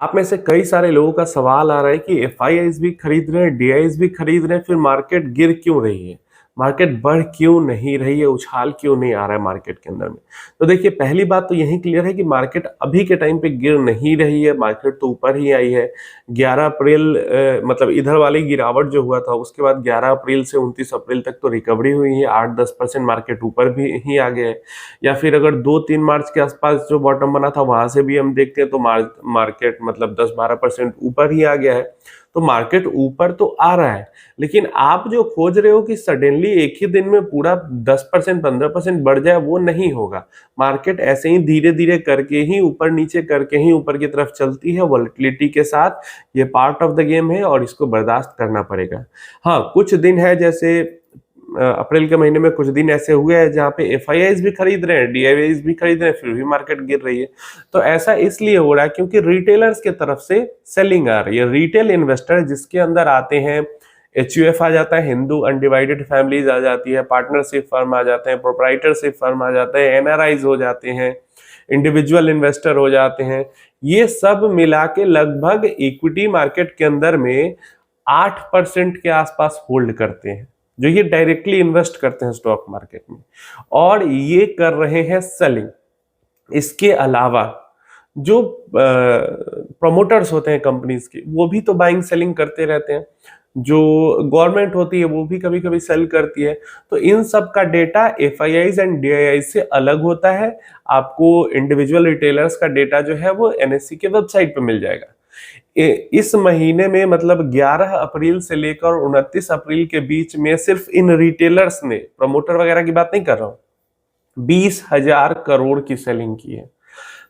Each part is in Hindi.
आप में से कई सारे लोगों का सवाल आ रहा है कि एफआईआईज भी खरीद रहे हैं, डीआईज भी खरीद रहे हैं, फिर मार्केट गिर क्यों रही है? मार्केट बढ़ क्यों नहीं रही है? उछाल क्यों नहीं आ रहा है मार्केट के अंदर में? तो देखिए, पहली बात तो यही क्लियर है कि मार्केट अभी के टाइम पे गिर नहीं रही है, मार्केट तो ऊपर ही आई है। 11 अप्रैल मतलब इधर वाली गिरावट जो हुआ था, उसके बाद 11 अप्रैल से 29 अप्रैल तक तो रिकवरी हुई है, 8-10% मार्केट ऊपर भी ही आ गया है। या फिर अगर 2-3 मार्च के आसपास जो बॉटम बना था, वहां से भी हम देखते हैं तो मार्केट मतलब 10-12% ऊपर ही आ गया है। तो मार्केट ऊपर तो आ रहा है, लेकिन आप जो खोज रहे हो कि सडनली एक ही दिन में पूरा 10% 15% बढ़ जाए, वो नहीं होगा। मार्केट ऐसे ही धीरे धीरे करके ही ऊपर नीचे करके ही ऊपर की तरफ चलती है, वॉलेटिलिटी के साथ। ये पार्ट ऑफ द गेम है और इसको बर्दाश्त करना पड़ेगा। हाँ, कुछ दिन है, जैसे अप्रैल के महीने में कुछ दिन ऐसे हुए हैं जहां पे एफआईआईज भी खरीद रहे हैं, डीआईआईज भी खरीद रहे हैं, फिर भी मार्केट गिर रही है। तो ऐसा इसलिए हो रहा है क्योंकि रिटेलर्स के तरफ से सेलिंग आ रही है। रिटेल इन्वेस्टर जिसके अंदर आते हैं, एचयूएफ आ जाता है, हिंदू अनडिवाइडेड फैमिलीज आ जाती है, पार्टनरशिप फर्म आ जाते हैं, प्रोप्राइटरशिप फर्म आ जाते हैं, एनआरआईज हो जाते हैं, इंडिविजुअल इन्वेस्टर हो जाते हैं। ये सब मिला के लगभग इक्विटी मार्केट के अंदर में 8% के आसपास होल्ड करते हैं, जो ये डायरेक्टली इन्वेस्ट करते हैं स्टॉक मार्केट में, और ये कर रहे हैं सेलिंग। इसके अलावा जो प्रमोटर्स होते हैं कंपनीज के, वो भी तो बाइंग सेलिंग करते रहते हैं। जो गवर्नमेंट होती है वो भी कभी कभी सेल करती है। तो इन सब का डेटा एफआईआईज एंड डीआईआईज से अलग होता है। आपको इंडिविजुअल रिटेलर्स का डेटा जो है वो एनएससी के वेबसाइट पे मिल जाएगा। इस महीने में मतलब 11 अप्रैल से लेकर 29 अप्रैल के बीच में सिर्फ इन रिटेलर्स ने, प्रमोटर वगैरह की बात नहीं कर रहा हूं, 20,000 करोड़ की सेलिंग की है।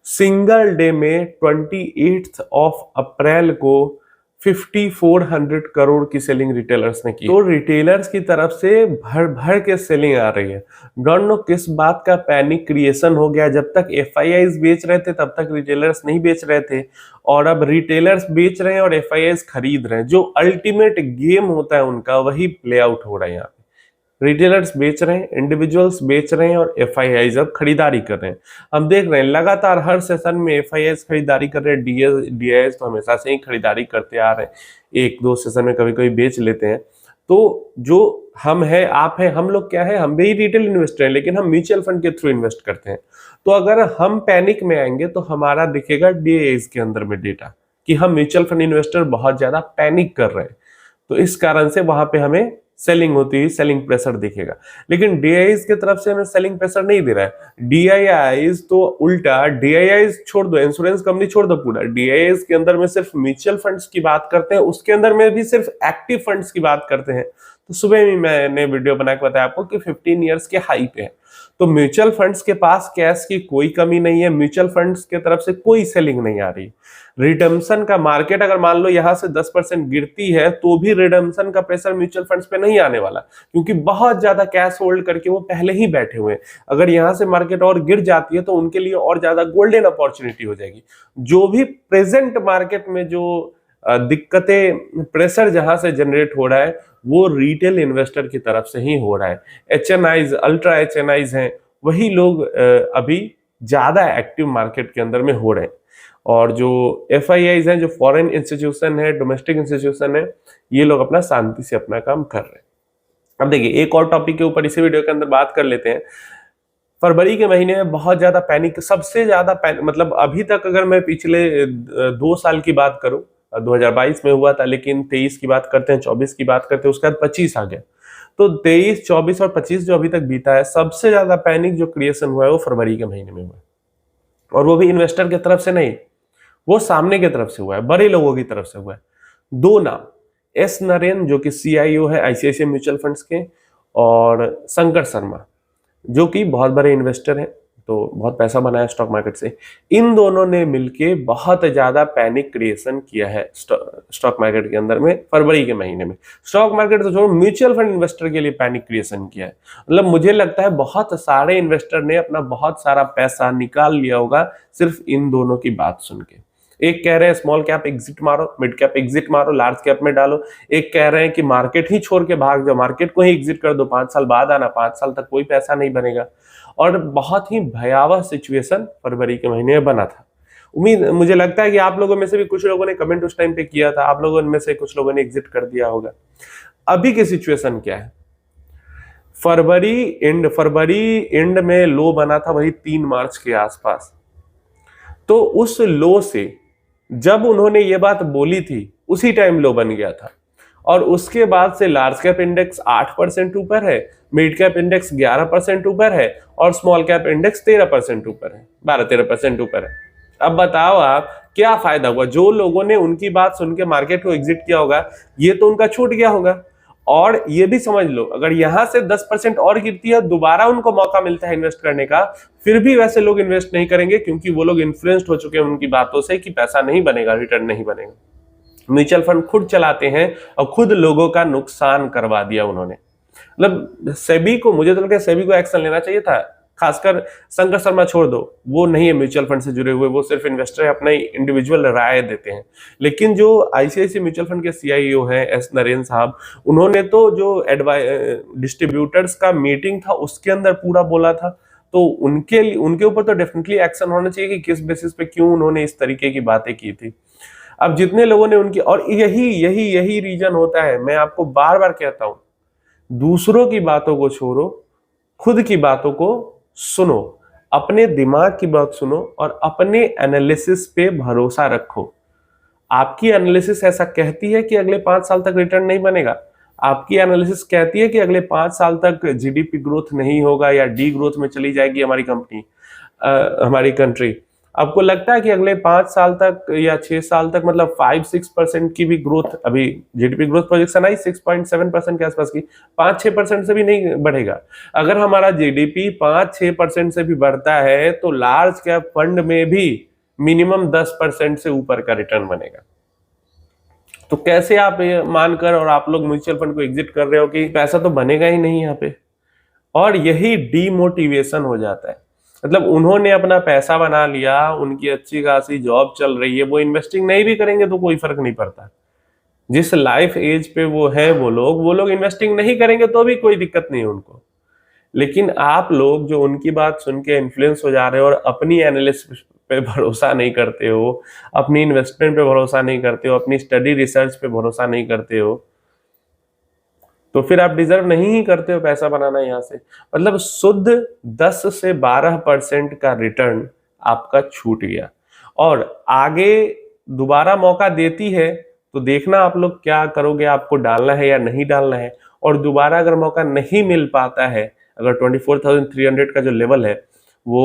सिंगल डे में 28 अप्रैल को 5400 करोड़ की सेलिंग रिटेलर्स ने की। तो रिटेलर्स की तरफ से भर भर के सेलिंग आ रही है। डोंट नो किस बात का पैनिक क्रिएशन हो गया। जब तक एफआईआईज बेच रहे थे तब तक रिटेलर्स नहीं बेच रहे थे, और अब रिटेलर्स बेच रहे हैं और एफआईआईज खरीद रहे हैं। जो अल्टीमेट गेम होता है उनका, वही प्ले आउट हो रहा है यहाँ पे। रिटेलर्स बेच रहे हैं, इंडिविजुअल्स बेच रहे हैं, और एफआईआईज अब खरीदारी कर रहे हैं। हम देख रहे हैं लगातार हर सेशन में एफआईआईज खरीदारी कर रहे हैं। डीआईआईज तो हमेशा से ही खरीदारी करते आ रहे हैं, 1-2 सेशन में कभी कभी बेच लेते हैं। तो जो हम हैं, आप हैं, हम लोग क्या है, हम भी रिटेल इन्वेस्टर हैं, लेकिन हम म्यूचुअल फंड के थ्रू इन्वेस्ट करते हैं। तो अगर हम पैनिक में आएंगे तो हमारा दिखेगा डीआईआईज के अंदर में डेटा कि हम म्यूचुअल फंड इन्वेस्टर बहुत ज्यादा पैनिक कर रहे हैं। तो इस कारण से वहां पे हमें सेलिंग होती है, सेलिंग प्रेशर दिखेगा। लेकिन डीआईआईज की तरफ से हमें सेलिंग प्रेशर नहीं दे रहा है। डीआईआईज तो उल्टा, डीआईआईज छोड़ दो, इंश्योरेंस कंपनी छोड़ दो, पूरा डीआईआईज के अंदर में सिर्फ म्यूचुअल फंड्स की बात करते हैं, उसके अंदर में भी सिर्फ एक्टिव फंड्स की बात करते हैं। तो सुबह में मैंने वीडियो बना के बताया आपको कि 15 ईयर्स के हाई पे है। तो म्यूचुअल फंड्स के पास कैश की कोई कमी नहीं है, म्यूचुअल फंड्स के तरफ से कोई सेलिंग नहीं आ रही। रिडम्पशन का मार्केट अगर मान लो यहां से 10% गिरती है, तो भी रिडम्पशन का प्रेशर म्यूचुअल फंड्स पे नहीं आने वाला, क्योंकि बहुत ज्यादा कैश होल्ड करके वो पहले ही बैठे हुए हैं। अगर यहां से मार्केट और गिर जाती है तो उनके लिए और ज्यादा गोल्डन अपॉर्चुनिटी हो जाएगी। जो भी प्रेजेंट मार्केट में जो दिक्कतें, प्रेशर जहां से जनरेट हो रहा है, वो रिटेल इन्वेस्टर की तरफ से ही हो रहा है। एचएनआईज, अल्ट्रा एचएनआईज हैं, वही लोग अभी ज्यादा एक्टिव मार्केट के अंदर में हो रहे हैं। और जो एफआईआईज हैं, जो फॉरेन इंस्टीट्यूशन है, डोमेस्टिक इंस्टीट्यूशन है, ये लोग अपना शांति से अपना काम कर रहे हैं। अब देखिए, एक और टॉपिक के ऊपर इसी वीडियो के अंदर बात कर लेते हैं। फरवरी के महीने में बहुत ज्यादा पैनिक, सबसे ज्यादा पैनिक, मतलब अभी तक अगर मैं पिछले 2 साल की बात करूं, 2022 में हुआ था, लेकिन 23 की बात करते हैं, 24 की बात करते हैं, उसके बाद 25 आ गया। तो 23, 24 और 25 जो अभी तक बीता है, सबसे ज्यादा पैनिक जो क्रिएशन हुआ है वो फरवरी के महीने में हुआ है। और वो भी इन्वेस्टर की तरफ से नहीं, वो सामने की तरफ से हुआ है, बड़े लोगों की तरफ से हुआ है। 2 नाम, एस नरेन जो कि सीआईओ है आईसीआईसीआई म्यूचुअल फंड्स के, और शंकर शर्मा जो कि बहुत बड़े इन्वेस्टर हैं, तो बहुत पैसा बनाया स्टॉक मार्केट से। इन दोनों ने मिलके बहुत ज्यादा पैनिक क्रिएशन किया है स्टॉक मार्केट के अंदर में फरवरी के महीने में। स्टॉक मार्केट तो छोड़ो, म्यूचुअल फंड इन्वेस्टर के लिए पैनिक क्रिएशन किया है। मतलब मुझे लगता है बहुत सारे इन्वेस्टर ने अपना बहुत सारा पैसा निकाल लिया होगा सिर्फ इन दोनों की बात सुन के। एक कह रहे हैं स्मॉल कैप एग्जिट मारो, मिड कैप एग्जिट मारो, लार्ज कैप में डालो। एक कह रहे हैं कि मार्केट ही छोड़ के भाग जाओ, मार्केट को ही एग्जिट कर दो, 5 साल बाद आना, 5 साल तक कोई पैसा नहीं बनेगा। और बहुत ही भयावह सिचुएशन फरवरी के महीने में बना था। उम्मीद मुझे लगता है कि आप लोगों में से भी कुछ लोगों ने कमेंट उस टाइम पे किया था, आप लोगों में से कुछ लोगों ने एग्जिट कर दिया होगा। अभी की सिचुएशन क्या है? फरवरी एंड में लो बना था वही 3 मार्च के आसपास। तो उस लो से जब उन्होंने ये बात बोली थी उसी टाइम लो बन गया था, और उसके बाद से लार्ज कैप इंडेक्स 8% ऊपर है, मिड कैप इंडेक्स 11% ऊपर है, और स्मॉल कैप इंडेक्स 13% ऊपर है, 12-13% ऊपर है। अब बताओ आप क्या फायदा हुआ? जो लोगों ने उनकी बात सुन के मार्केट को एग्जिट किया होगा, ये तो उनका छूट गया होगा। और ये भी समझ लो, अगर यहां से 10% और गिरती है, दोबारा उनको मौका मिलता है इन्वेस्ट करने का, फिर भी वैसे लोग इन्वेस्ट नहीं करेंगे, क्योंकि वो लोग इन्फ्लुएंस्ड हो चुके हैं उनकी बातों से कि पैसा नहीं बनेगा, रिटर्न नहीं बनेगा। म्यूचुअल फंड खुद चलाते हैं और खुद लोगों का नुकसान करवा दिया उन्होंने। मतलब सेबी को, मुझे तो लगता है सेबी को एक्शन लेना चाहिए था। खासकर शंकर शर्मा छोड़ दो, वो नहीं है म्यूचुअल फंड से जुड़े हुए, वो सिर्फ इन्वेस्टर है, अपना इंडिविजुअल राय देते हैं। लेकिन जो आईसीआईसीआई म्यूचुअल फंड के सीईओ हैं एस नरेन साहब, उन्होंने तो जो डिस्ट्रीब्यूटर्स का मीटिंग था उसके अंदर पूरा बोला था। तो उनके ऊपर तो डेफिनेटली एक्शन होना चाहिए कि किस बेसिस पे क्यों उन्होंने इस तरीके की बातें की थी। अब जितने लोगों ने उनकी, और यही रीजन होता है, मैं आपको बार बार कहता हूं, दूसरों की बातों को छोड़ो, खुद की बातों को सुनो, अपने दिमाग की बात सुनो और अपने एनालिसिस पे भरोसा रखो। आपकी एनालिसिस ऐसा कहती है कि अगले 5 साल तक रिटर्न नहीं बनेगा, आपकी एनालिसिस कहती है कि अगले 5 साल तक जीडीपी ग्रोथ नहीं होगा या डी ग्रोथ में चली जाएगी हमारी कंपनी, हमारी कंट्री। आपको लगता है कि अगले 5 साल तक या 6 साल तक, मतलब 5-6% की भी ग्रोथ, अभी जीडीपी ग्रोथ प्रोजेक्शन आई 6.7% के आसपास की, 5-6% से भी नहीं बढ़ेगा। अगर हमारा जीडीपी 5-6% से भी बढ़ता है तो लार्ज कैप फंड में भी मिनिमम 10% से ऊपर का रिटर्न बनेगा। तो कैसे आप ये मानकर और आप लोग म्यूचुअल फंड को एग्जिट कर रहे हो कि पैसा तो बनेगा ही नहीं यहाँ पे? और यही डीमोटिवेशन हो जाता है। मतलब उन्होंने अपना पैसा बना लिया, उनकी अच्छी खासी जॉब चल रही है, वो इन्वेस्टिंग नहीं भी करेंगे तो कोई फर्क नहीं पड़ता। जिस लाइफ एज पे वो है, वो लोग इन्वेस्टिंग नहीं करेंगे तो भी कोई दिक्कत नहीं है उनको। लेकिन आप लोग जो उनकी बात सुन के इन्फ्लुएंस हो जा रहे हो और अपनी एनालिसिस पे भरोसा नहीं करते हो, अपनी इन्वेस्टमेंट पे भरोसा नहीं करते हो, अपनी स्टडी रिसर्च पे भरोसा नहीं करते हो, तो फिर आप डिजर्व नहीं ही करते हो पैसा बनाना यहाँ से। मतलब शुद्ध 10 से 12% का रिटर्न आपका छूट गया, और आगे दोबारा मौका देती है तो देखना आप लोग क्या करोगे, आपको डालना है या नहीं डालना है। और दोबारा अगर मौका नहीं मिल पाता है, अगर 24,300 का जो लेवल है वो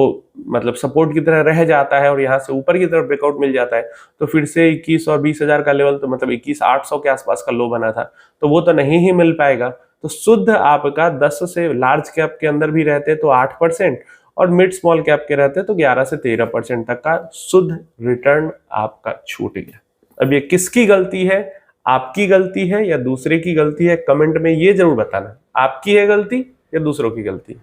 मतलब सपोर्ट की तरह रह जाता है और यहाँ से ऊपर की तरफ ब्रेकआउट मिल जाता है, तो फिर से 21 और 20,000 का लेवल, तो मतलब 21,800 के आसपास का लो बना था, तो वो तो नहीं ही मिल पाएगा। तो शुद्ध आपका 10 से, लार्ज कैप के अंदर भी रहते तो 8%, और मिड स्मॉल कैप के रहते तो 11 से 13% तक का शुद्ध रिटर्न आपका छूट गया। अब ये किसकी गलती है? आपकी गलती है या दूसरे की गलती है? कमेंट में ये जरूर बताना, आपकी है गलती या दूसरों की गलती।